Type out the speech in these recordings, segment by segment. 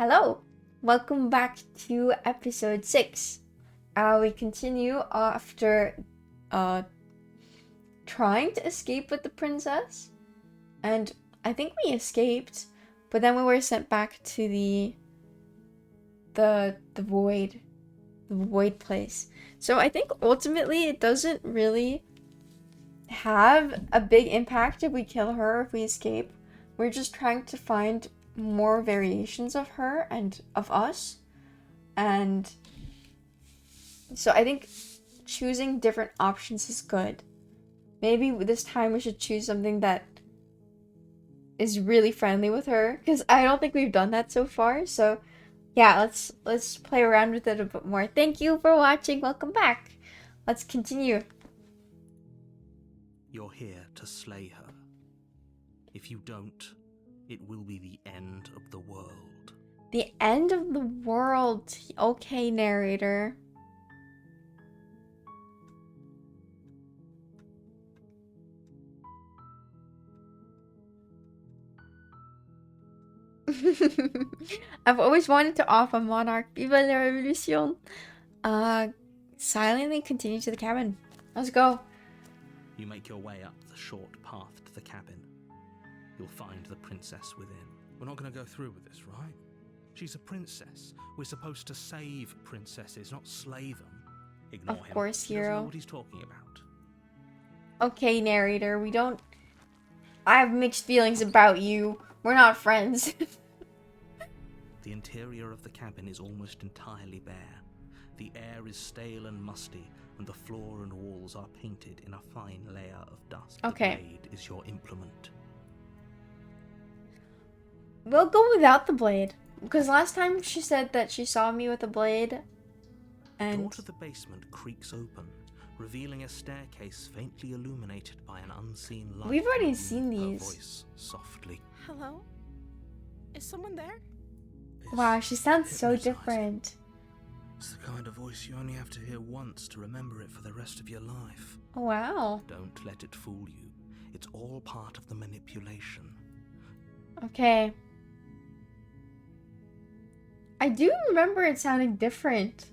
Hello, welcome back to episode 6. We continue after trying to escape with the princess, and I think we escaped, but then we were sent back to the void place. So I think ultimately it doesn't really have a big impact if we kill her or if we escape. We're just trying to find more variations of her and of us, and so I think choosing different options is good. Maybe this time we should choose something that is really friendly with her, because I don't think we've done that so far. So yeah, let's play around with it a bit more. Thank you for watching. Welcome back. Let's continue. You're here to slay her. If you don't, it will be the end of the world. The end of the world. Okay, narrator. I've always wanted to off a monarch. Viva la revolution. Silently continue to the cabin. Let's go. You make your way up the short path to the cabin. You'll find the princess within. We're not going to go through with this, right? She's a princess. We're supposed to save princesses, not slay them. Ignore him. Of course, He doesn't know hero. what he's talking about. Okay, narrator. We don't... I have mixed feelings about you. We're not friends. The interior of the cabin is almost entirely bare. The air is stale and musty, and the floor and walls are painted in a fine layer of dust. Okay. The blade is your implement. We'll go without the blade. Because last time she said that she saw me with a blade. The And... door to the basement creaks open, revealing a staircase faintly illuminated by an unseen light. We've already from seen her these. voice softly. Hello? Is someone there? Wow, she sounds so hypnotizing. different. It's the kind of voice you only have to hear once to remember it for the rest of your life. Wow. Don't let it fool you. It's all part of the manipulation. Okay. I do remember it sounding different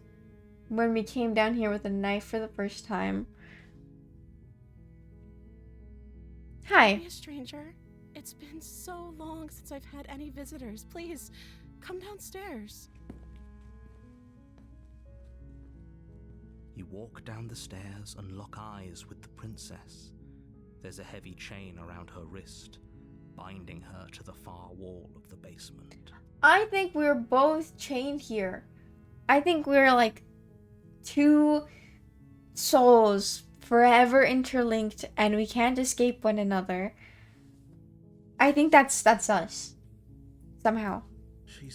when we came down here with a knife for the first time. Hi. Be a stranger. It's been so long since I've had any visitors. Please, come downstairs. You walk down the stairs and lock eyes with the princess. There's a heavy chain around her wrist, binding her to the far wall of the basement. I think we're both chained here. I think we're like two souls forever interlinked and we can't escape one another. I think that's us. Somehow.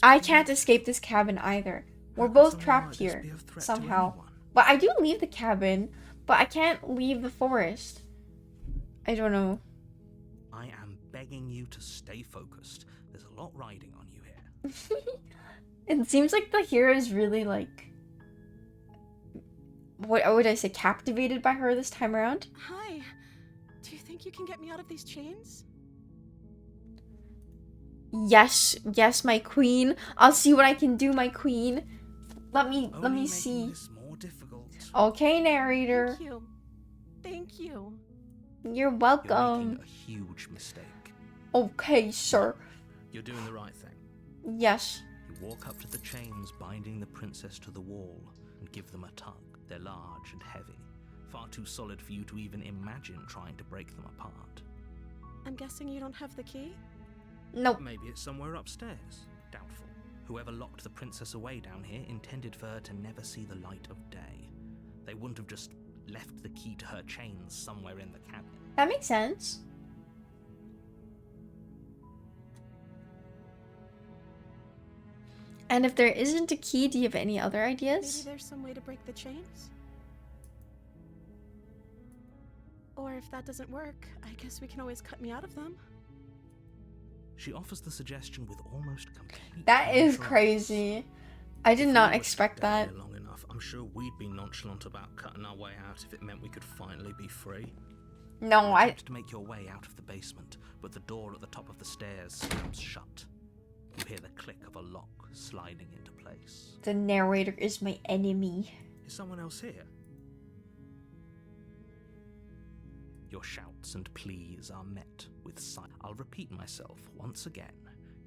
I can't escape this cabin either. We're both trapped here somehow. But I do leave the cabin, but I can't leave the forest. I don't know. I am begging you to stay focused. There's a lot riding on you here. It seems like the hero is really like... What would I say? Captivated by her this time around? Hi. Do you think you can get me out of these chains? Yes, yes, my queen. I'll see what I can do, my queen. Let me Only see. making this more difficult. Okay, narrator. Thank you. Thank you. You're You're welcome. making a huge mistake. Okay, sir. You're doing the right thing. Yes. You walk up to the chains binding the princess to the wall and give them a tug. They're large and heavy, far too solid for you to even imagine trying to break them apart. I'm guessing you don't have the key? Nope. Maybe it's somewhere upstairs. Doubtful. Whoever locked the princess away down here intended for her to never see the light of day. They wouldn't have just left the key to her chains somewhere in the cabin. That makes sense. And if there isn't a key, do you have any other Maybe ideas? there's some way to break the chains? Or if that doesn't work, I guess we can always cut me out of them. She offers the suggestion with almost complete That is nonchalance. crazy. I did If not we were expect stuck down that. here long enough, I'm sure we'd be nonchalant about cutting our way out if it meant we could finally be free. No, You I... attempt to make your way out of the basement, but the door at the top of the stairs slams shut. You hear the click of a lock sliding into place. The narrator is my enemy. Is someone else here? Your shouts and pleas are met with silence. I'll repeat myself once again.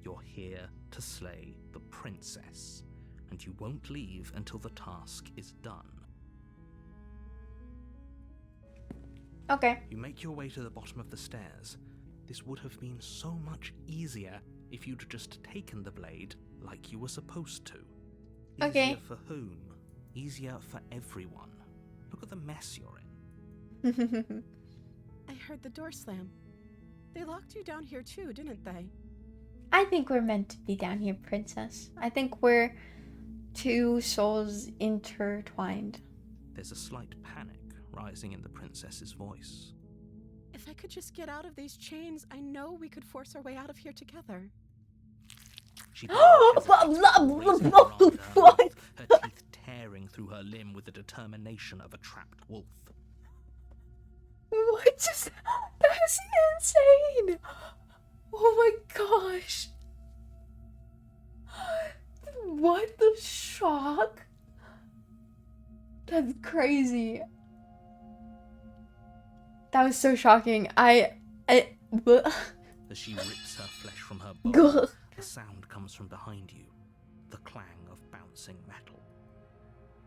You're here to slay the princess, and you won't leave until the task is done. Okay. You make your way to the bottom of the stairs. This would have been so much easier if you'd just taken the blade like you were supposed to. Easier Okay. for whom? Easier for everyone. Look at the mess you're in. I heard the door slam. They locked you down here too, didn't they? I think we're meant to be down here, princess. I think we're two souls intertwined. There's a slight panic rising in the princess's voice. If I could just get out of these chains, I know we could force our way out of here together. She What? her teeth tearing through her limb with the determination of a trapped wolf. What just... That was insane! Oh my gosh! What the shock? That's crazy. That was so shocking. As she rips her flesh from her bone, Gah. a sound comes from behind you. The clang of bouncing metal.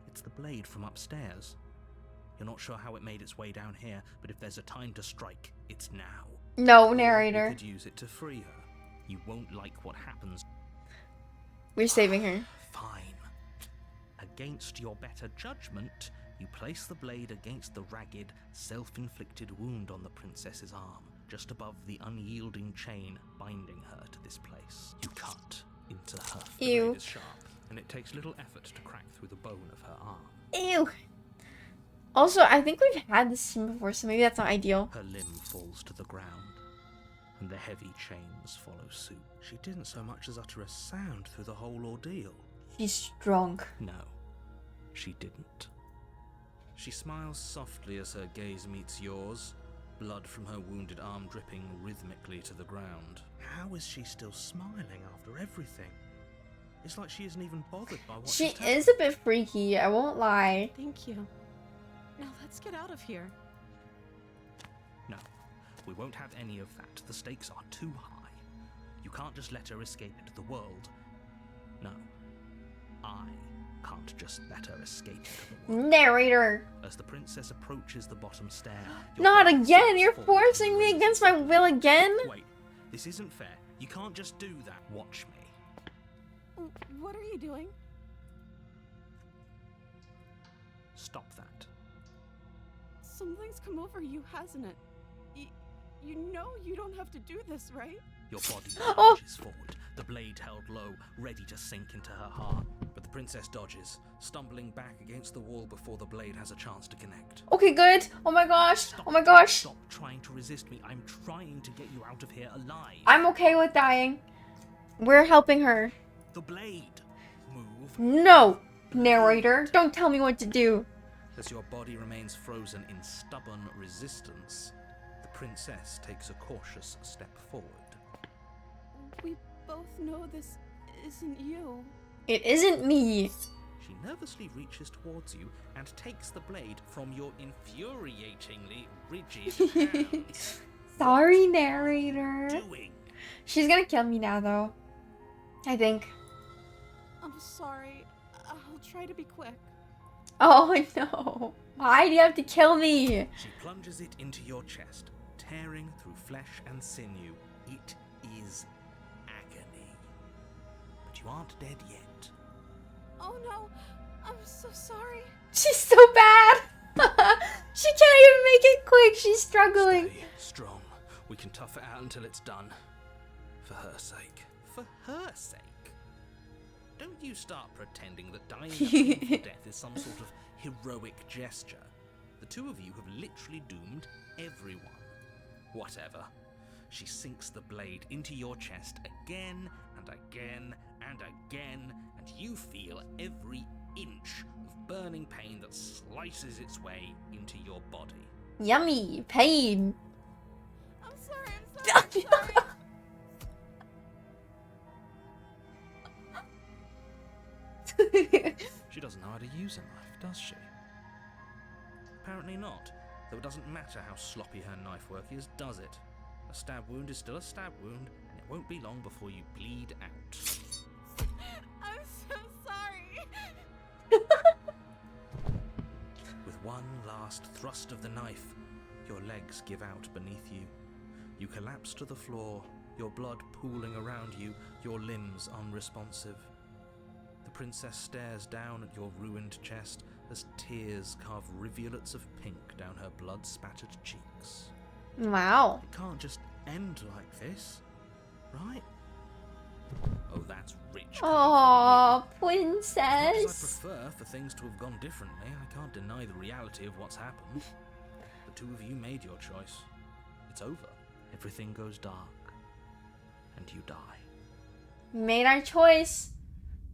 It's the blade from upstairs. You're not sure how it made its way down here, but if there's a time to strike, it's now. No, Or narrator. you could use it to free her. You won't like what happens. We're saving her. Fine. Against your better judgment, you place the blade against the ragged, self-inflicted wound on the princess's arm, just above the unyielding chain binding her to this place. You cut into her. The Ew. blade is sharp, and it takes little effort to crack through the bone of her arm. Ew. Also, I think we've had this scene before, so maybe that's not ideal. Her limb falls to the ground, and the heavy chains follow suit. She didn't so much as utter a sound through the whole ordeal. She's strong. No, she didn't. She smiles softly as her gaze meets yours, blood from her wounded arm dripping rhythmically to the ground. How is she still smiling after everything? It's like she isn't even bothered by what She just happened. is a bit freaky, I won't lie. Thank you. Now let's get out of here. No, we won't have any of that. The stakes are too high. You can't just let her escape into the world. No, I can't just let her escape into the world. Narrator. As the princess approaches the bottom stair, your Not breath again! sinks You're forward forcing me and against my will again? Wait, this isn't fair. You can't just do that. Watch me. What are you doing? Stop that. Something's come over you, hasn't it? You know you don't have to do this, right? Your body Oh. lunges forward, the blade held low, ready to sink into her heart. But the princess dodges, stumbling back against the wall before the blade has a chance to connect. Okay, good. Oh my gosh. Stop. Oh my gosh. Stop trying to resist me. I'm trying to get you out of here alive. I'm okay with dying. We're helping her. The blade. Move. No! Narrator, don't tell me what to do. As your body remains frozen in stubborn resistance, the princess takes a cautious step forward. We both know this isn't you. It isn't me. She nervously reaches towards you and takes the blade from your infuriatingly rigid hands. Sorry, narrator. Doing? She's gonna kill me now, though. I think. I'm sorry. I'll try to be quick. Oh no. Why do you have to kill me? She plunges it into your chest, tearing through flesh and sinew. It is agony. But you aren't dead yet. Oh no, I'm so sorry. She's so bad. She can't even make it quick. She's struggling. Stay strong. We can tough it out until it's done. For her sake. For her sake. Don't you start pretending that dying a painful death is some sort of heroic gesture. The two of you have literally doomed everyone. Whatever. She sinks the blade into your chest again and again and again, and you feel every inch of burning pain that slices its way into your body. Yummy. Pain. I'm sorry, I'm sorry. She doesn't know how to use a knife, does she? Apparently not, though it doesn't matter how sloppy her knife work is, does it? A stab wound is still a stab wound, and it won't be long before you bleed out. I'm so sorry. With one last thrust of the knife, your legs give out beneath you. You collapse to the floor, your blood pooling around you, your limbs unresponsive. The princess stares down at your ruined chest as tears carve rivulets of pink down her blood-spattered cheeks. Wow. It can't just end like this, right? Oh, that's rich. Oh, As much as I princess. prefer for things to have gone differently, I can't deny the reality of what's happened. The two of you made your choice. It's over. Everything goes dark. And you die. Made our choice.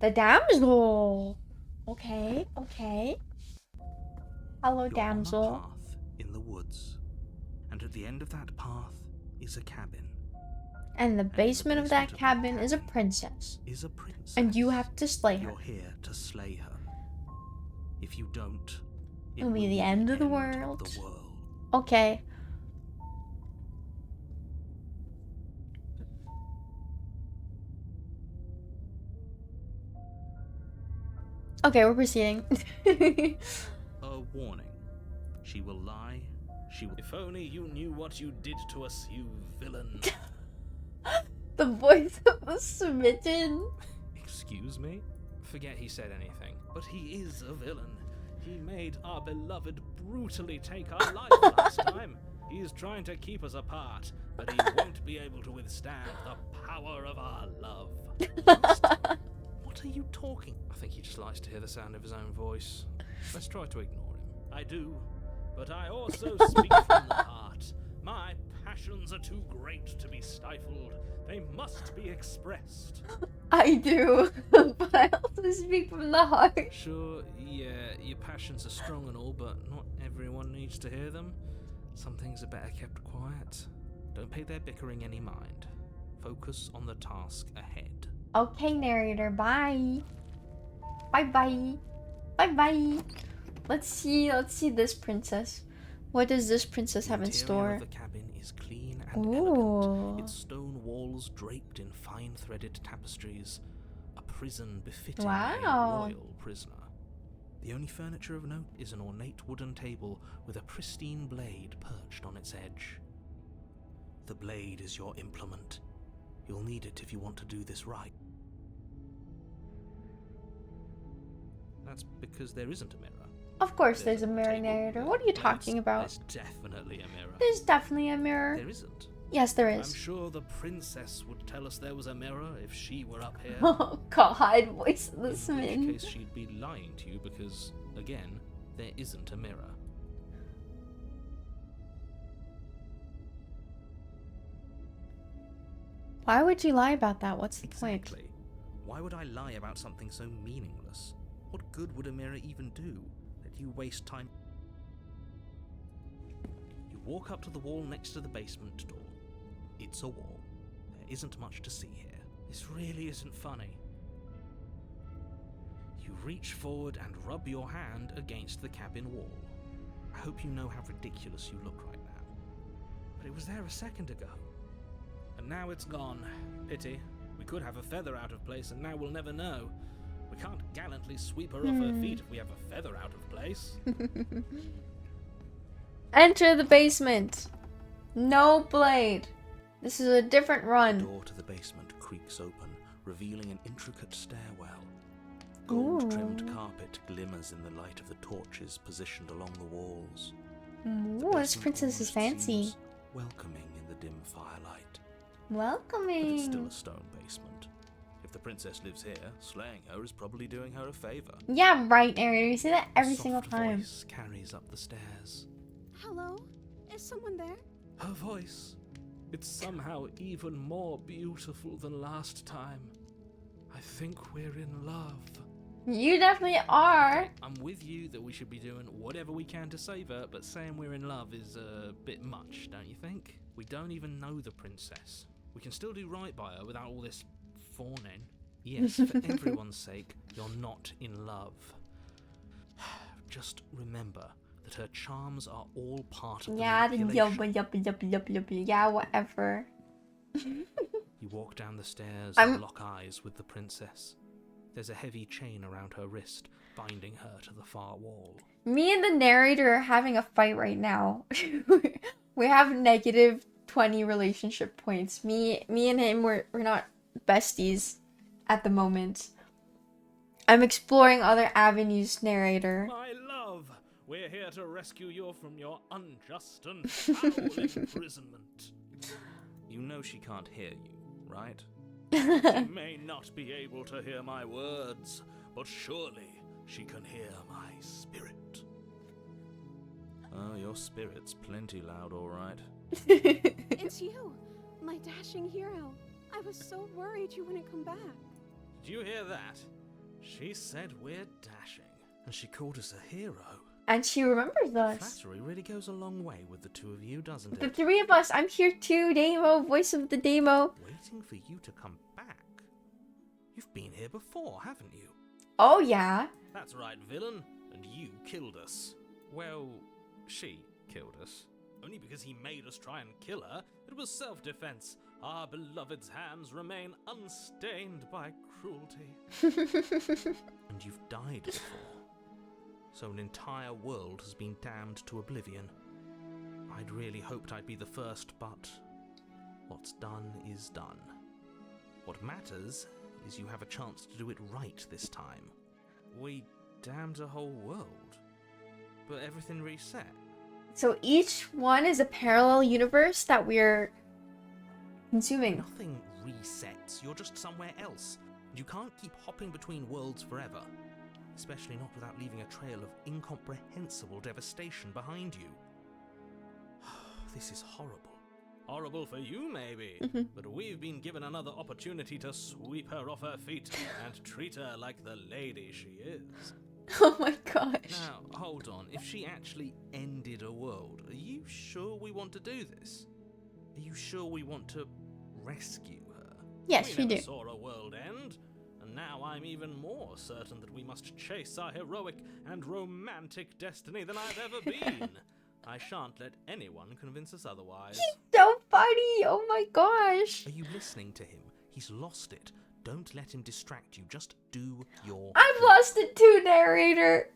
The damsel. Okay, okay. Hello, You're damsel. on a path in the woods. And at the end of that path is a cabin. And the in the basement of that basement of that cabin is a cabin princess. Is a princess. And you have to slay her. You're here to slay her. If you don't, It'll be the end of the world. The world. Okay. Okay, we're proceeding. A warning. She will lie. She will. If only you knew what you did to us, you villain. The voice of the smitten. Excuse me? Forget he said anything. But he is a villain. He made our beloved brutally take our life last time. He is trying to keep us apart, but he won't be able to withstand the power of our love. What are you talking? I think he just likes to hear the sound of his own voice. Let's try to ignore him. I do, but I also speak from the heart. My passions are too great to be stifled. They must be expressed. I do, but I also speak from the heart. Sure, yeah, your passions are strong and all, but not everyone needs to hear them. Some things are better kept quiet. Don't pay their bickering any mind. Focus on the task ahead. Okay, narrator, bye. Bye-bye. Bye-bye. Let's see this princess. What does this princess have in The store? interior of the cabin is clean and Ooh. elegant, its stone walls draped in fine-threaded tapestries, a prison befitting Wow. a royal prisoner. The only furniture of note is an ornate wooden table with a pristine blade perched on its edge. The blade is your implement. You'll need it if you want to do this right. That's because there isn't a mirror. Of course there's a mirror, table. narrator. What are you talking about? There's definitely a mirror. There's definitely a mirror. There isn't. Yes, there I'm is. sure the princess would tell us there was a mirror if she were up here. Oh god, voice of the In which smitten. case she'd be lying to you because, again, there isn't a mirror. Why would you lie about that? What's the point? Exactly. Why would I lie about something so meaningless? What good would a mirror even do? That you waste time. You walk up to the wall next to the basement door. It's a wall. There isn't much to see here. This really isn't funny. You reach forward and rub your hand against the cabin wall. I hope you know how ridiculous you look right now. But it was there a second ago. And now it's gone. Pity. We could have a feather out of place and now we'll never know. We can't gallantly sweep her off her feet if we have a feather out of place. Enter the basement. No blade. This is a different The run. door to the basement creaks open, revealing an intricate stairwell. Gold-trimmed Ooh. carpet glimmers in the light of the torches positioned along the walls. The Ooh, this basement princess is almost fancy. seems welcoming in the dim firelight. But Welcoming. it's still a stone basement. If the princess lives here, slaying her is probably doing her a favor. Yeah, right, narrator. You say that every A single soft time. voice carries up the stairs. Hello? Is someone there? Her voice. It's somehow even more beautiful than last time. I think we're in love. You definitely are. I'm with you that we should be doing whatever we can to save her, but saying we're in love is a bit much, don't you think? We don't even know the princess. We can still do right by her without all this fawning. Yes, for everyone's sake, you're not in love. Just remember that her charms are all part of the Yeah, manipulation. yeah, whatever. You walk down the stairs I'm- and lock eyes with the princess. There's a heavy chain around her wrist, binding her to the far wall. Me and the narrator are having a fight right now. We have negative 20 relationship points. Me and him, we're not besties at the moment. I'm exploring other avenues, narrator. My love, we're here to rescue you from your unjust and foul imprisonment. You know she can't hear you, right? She may not be able to hear my words, but surely she can hear my spirit. Oh, your spirit's plenty loud, all right. It's you, my dashing hero. I was so worried you wouldn't come back. Did you hear that? She said we're dashing, and she called us a hero. And she remembers us. Flattery really goes a long way with the two of you, doesn't The it? three of us. I'm here too, Damo. Voice of the Damo. Waiting for you to come back. You've been here before, haven't you? Oh, yeah. That's right, villain. And you killed us. Well, she killed us. Only because he made us try and kill her. It was self-defense. Our beloved's hands remain unstained by cruelty. And you've died before. So an entire world has been damned to oblivion. I'd really hoped I'd be the first, but what's done is done. What matters is you have a chance to do it right this time. We damned a whole world, but everything reset. So each one is a parallel universe that we're consuming. Nothing resets, you're just somewhere else. You can't keep hopping between worlds forever. Especially not without leaving a trail of incomprehensible devastation behind you. This is horrible. Horrible for you, maybe, but we've been given another opportunity to sweep her off her feet and treat her like the lady she is. Oh my gosh. Now, hold on. If she actually ended a world, are you sure we want to do this? Are you sure we want to rescue her? Yes, we never do. saw a world end, and now I'm even more certain that we must chase our heroic and romantic destiny than I've ever been. I shan't let anyone convince us otherwise. So funny. Oh my gosh. Are you listening to him? He's lost it. Don't let him distract you. Just do your I've lost it too, narrator.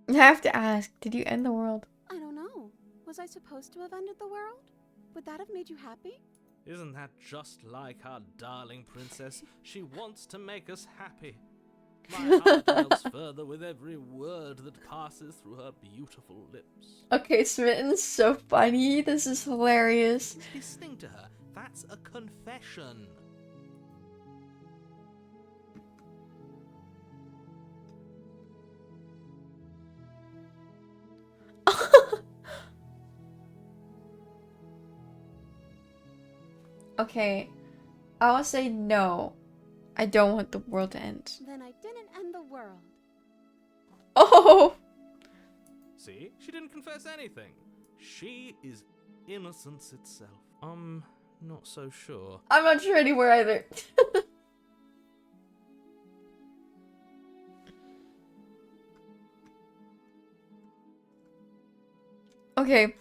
I have to ask, did you end the world? I don't know. Was I supposed to have ended the world? Would that have made you happy? Isn't that just like our darling princess? She wants to make us happy. My heart melts further with every word that passes through her beautiful lips. Okay, Smitten's so funny. This is hilarious. Listening to her, that's a confession. Okay, I'll say no. I don't want the world to end. Then I didn't end the world. Oh! See? She didn't confess anything. She is innocence itself. Not so sure. I'm not sure anywhere either. Okay,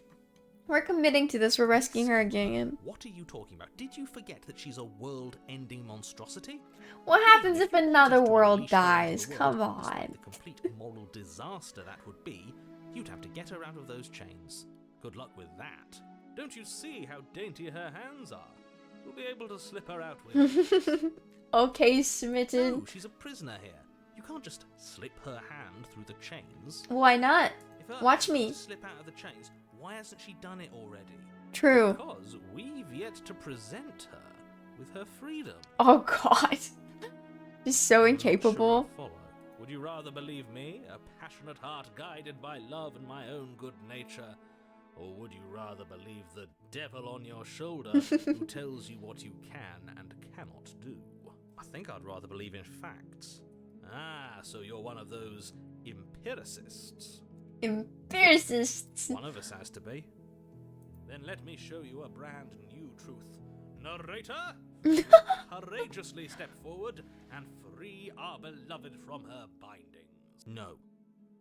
we're committing to this. We're rescuing her again. What are you talking about? Did you forget that she's a world-ending monstrosity? What happens if another Just to world unleash her onto dies? the world, Come despite on. the complete moral disaster that would be, you'd have to get her out of those chains. Good luck with that. Don't you see how dainty her hands are? You'll be able to slip her out with. Okay, Smitten. No, she's a prisoner here. You can't just slip her hand through the chains. Why not? If her Watch hand me. was to slip out of the chains, why hasn't she done it already? True. Because we've yet to present her with her freedom. Oh god. Just so I'm not incapable. sure I follow. Would you rather believe me, a passionate heart guided by love and my own good nature? Or would you rather believe the devil on your shoulder who tells you what you can and cannot do? I think I'd rather believe in facts. Ah, so you're one of those empiricists. Empiricists. One of us has to be. Then let me show you a brand new truth. Narrator, courageously step forward and free our beloved from her bindings. No,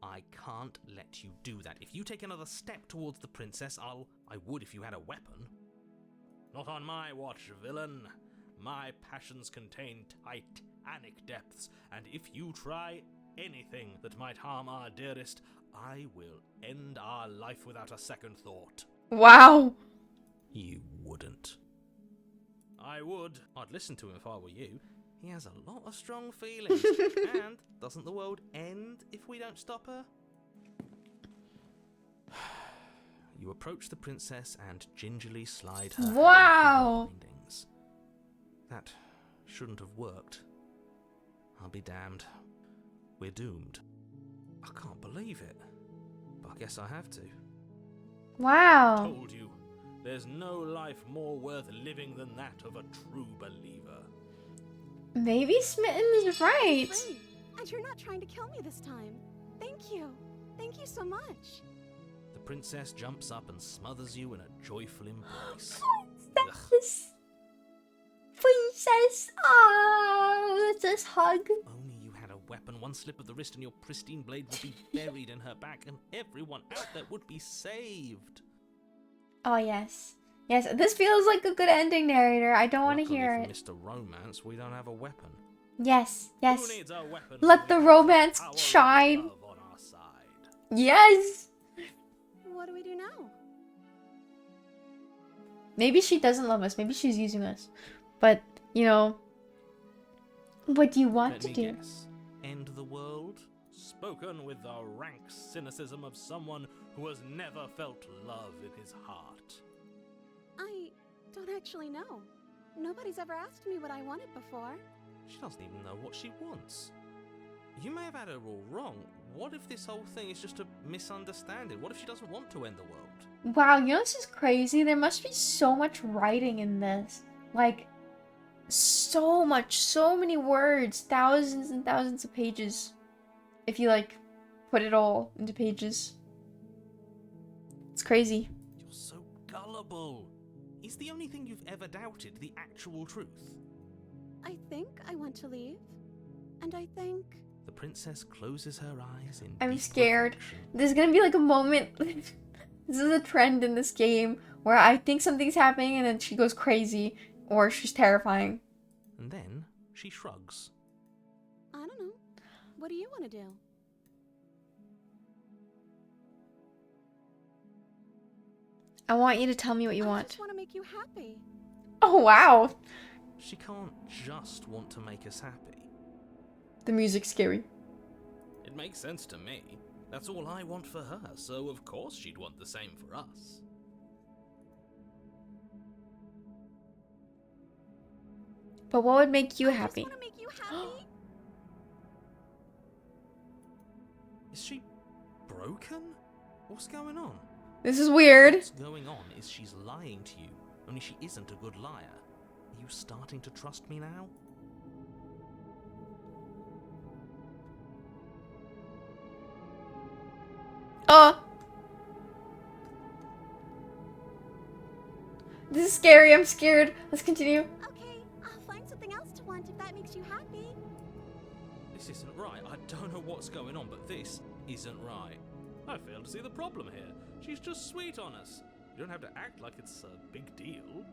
I can't let you do that. If you take another step towards the princess, I would if you had a weapon. Not on my watch, villain. My passions contain titanic depths, and if you try anything that might harm our dearest, I will end our life without a second thought. Wow. You wouldn't. I would. I'd listen to him if I were you. He has a lot of strong feelings. And doesn't the world end if we don't stop her? You approach the princess and gingerly slide her hand through Wow. her bindings. That shouldn't have worked. I'll be damned. We're doomed. I can't believe it. But I guess I have to. Wow. Told you. There's no life more worth living than that of a true believer. Maybe Smitten is right. Great. And you're not trying to kill me this time. Thank you. Thank you so much. The princess jumps up and smothers you in a joyful embrace. Princess. Princess. Oh, it's this hug. Only you had a weapon, one slip of the wrist and your pristine blade would be buried in her back and everyone out there would be saved. Oh, yes. Yes, this feels like a good ending, narrator. I don't want to Luckily hear for it. Mr. Romance, we don't have a weapon. Yes, yes. Who needs a weapon Let when the we have romance power of shine. love on our side? Yes. What do we do now? Maybe she doesn't love us. Maybe she's using us. But, you know, what do you want Let to me do? guess. End the world? Spoken with the rank cynicism of someone who has never felt love in his heart. I don't actually know. Nobody's ever asked me what I wanted before. She doesn't even know what she wants. You may have had her all wrong. What if this whole thing is just a misunderstanding? What if she doesn't want to end the world? Wow, you know this is crazy? There must be so much writing in this. Like, so much, so many words, thousands and thousands of pages. If you, like, put it all into pages. It's crazy. You're so gullible. Is the only thing you've ever doubted the actual truth? I think I want to leave. And I think... The princess closes her eyes in I'm deep scared. reflection. There's gonna be like a moment. This is a trend in this game where I think something's happening and then she goes crazy or she's terrifying. And then she shrugs. I don't know. What do you want to do? I want you to tell me what you I want. just want to make you happy. Oh, wow. She can't just want to make us happy. The music's scary. It makes sense to me. That's all I want for her, so of course she'd want the same for us. But what would make you I happy? just want to make you happy. Is she broken? What's going on? This is weird. What's going on is she's lying to you, only she isn't a good liar. Are you starting to trust me now? This is scary. I'm scared. Let's continue. Okay, I'll find something else to want if that makes you happy. This isn't right. I don't know what's going on, but this isn't right. I fail to see the problem here. She's just sweet on us. You don't have to act like it's a big deal.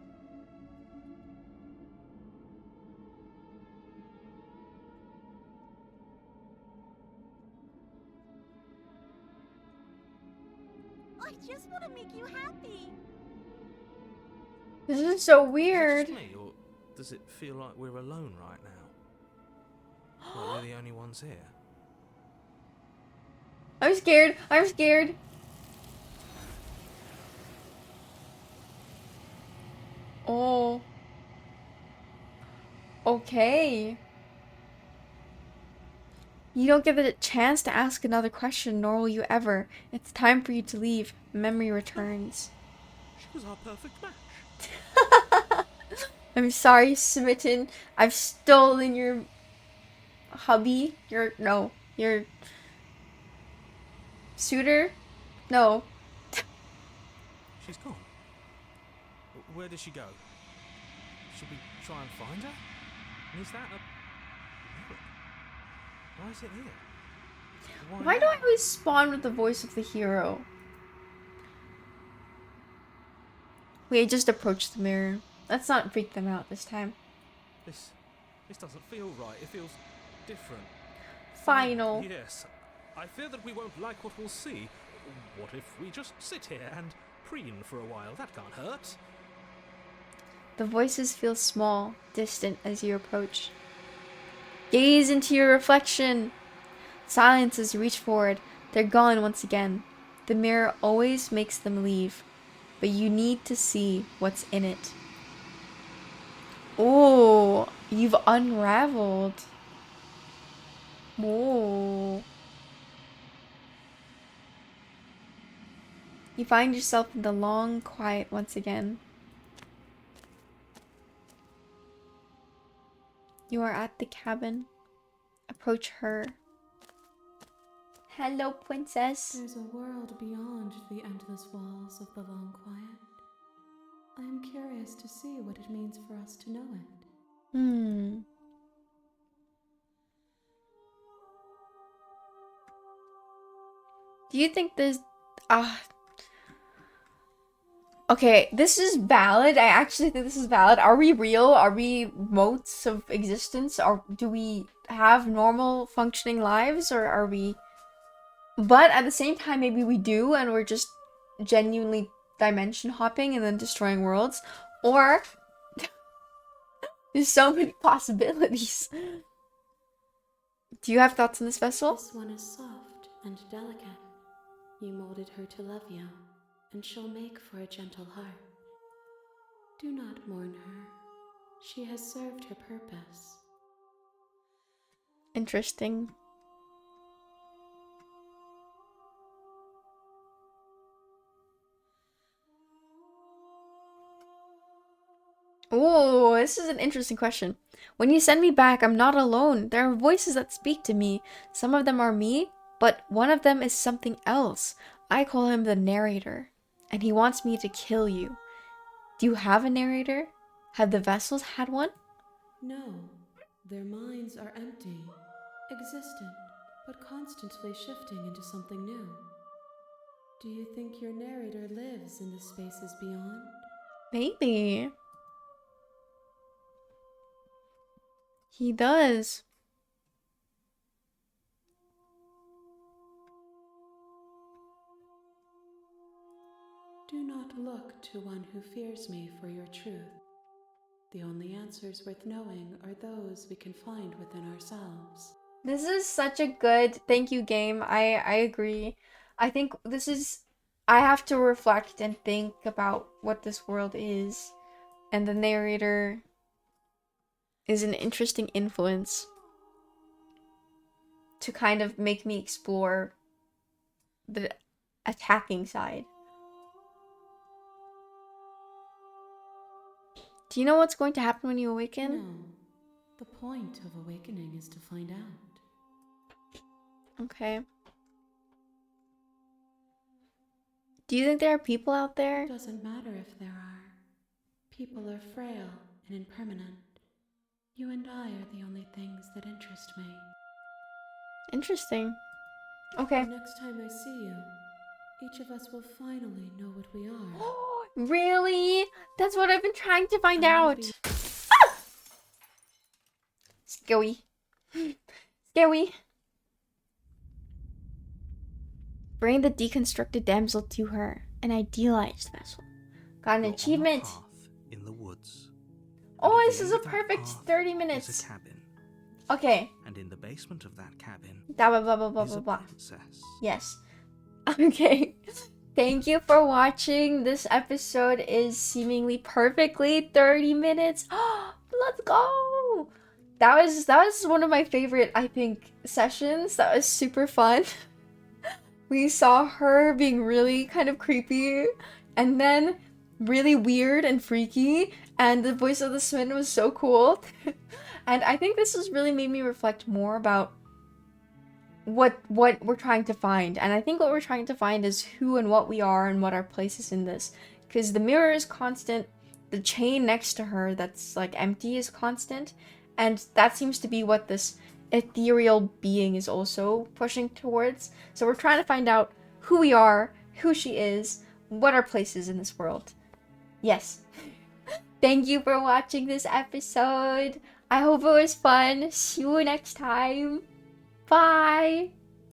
I just want to make you happy. This is so Is it weird. just me, or does it feel like we're alone right now? Like we're the only ones here? I'm scared. I'm scared. Oh. Okay. You don't get the chance to ask another question, nor will you ever. It's time for you to leave. Memory returns. She was our perfect match. I'm sorry, Smitten. I've stolen your... hubby, your suitor? No. She's gone. Where did she go? Should we try and find her? And is that a mirror? Why is it here? Why do I always spawn with the voice of the hero? Wait, just approach the mirror. Let's not freak them out this time. This doesn't feel right. It feels different. Final. Yes. I fear that we won't like what we'll see. What if we just sit here and preen for a while? That can't hurt. The voices feel small, distant as you approach. Gaze into your reflection. Silence as you reach forward. They're gone once again. The mirror always makes them leave, but you need to see what's in it. Oh, you've unraveled. Oh. You find yourself in the long quiet once again. You are at the cabin. Approach her. Hello, princess. There's a world beyond the endless walls of the long quiet. I am curious to see what it means for us to know it. Do you think there's... Okay, this is valid. I actually think this is valid. Are we real? Are we motes of existence? Do we have normal functioning lives? Or are we... But at the same time, maybe we do, and we're just genuinely dimension hopping and then destroying worlds. Or... There's so many possibilities. Do you have thoughts on this vessel? This one is soft and delicate. You molded her to love you, and she'll make for a gentle heart. Do not mourn her. She has served her purpose. Interesting. Oh, this is an interesting question. When you send me back, I'm not alone. There are voices that speak to me. Some of them are me, but one of them is something else. I call him the narrator, and he wants me to kill you. Do you have a narrator? Have the vessels had one? No, their minds are empty, existent, but constantly shifting into something new. Do you think your narrator lives in the spaces beyond? Maybe. He does. Do not look to one who fears me for your truth. The only answers worth knowing are those we can find within ourselves. This is such a good thank you game. I agree. I think this is... I have to reflect and think about what this world is. And the narrator is an interesting influence to kind of make me explore the attacking side. Do you know what's going to happen when you awaken? No. The point of awakening is to find out. Okay. Do you think there are people out there? It doesn't matter if there are. People are frail and impermanent. You and I are the only things that interest me. Interesting. Okay. The next time I see you, each of us will finally know what we are. Really? That's what I've been trying to find I will out. be- Ah! Scary. Scary. Bring the deconstructed damsel to her. An idealized vessel. Got an You're on the achievement. path in the woods. Oh, And at this the is end a of that perfect path 30 is minutes. a cabin, Okay. and in the basement of that cabin Blah, blah, blah, blah, blah, is blah, a blah. princess. Yes. Okay. Thank you for watching. This episode is seemingly perfectly 30 minutes. Let's go. That was one of my favorite, I think, sessions. That was super fun. We saw her being really kind of creepy and then really weird and freaky, and the voice of the Swin was so cool. And I think this has really made me reflect more about what we're trying to find. And I think what we're trying to find is who and what we are and what our place is in this. Because the mirror is constant, the chain next to her that's like empty is constant, and that seems to be what this ethereal being is also pushing towards. So we're trying to find out who we are, who she is, what our place is in this world. Yes. Thank you for watching this episode. I hope it was fun. See you next time. Bye.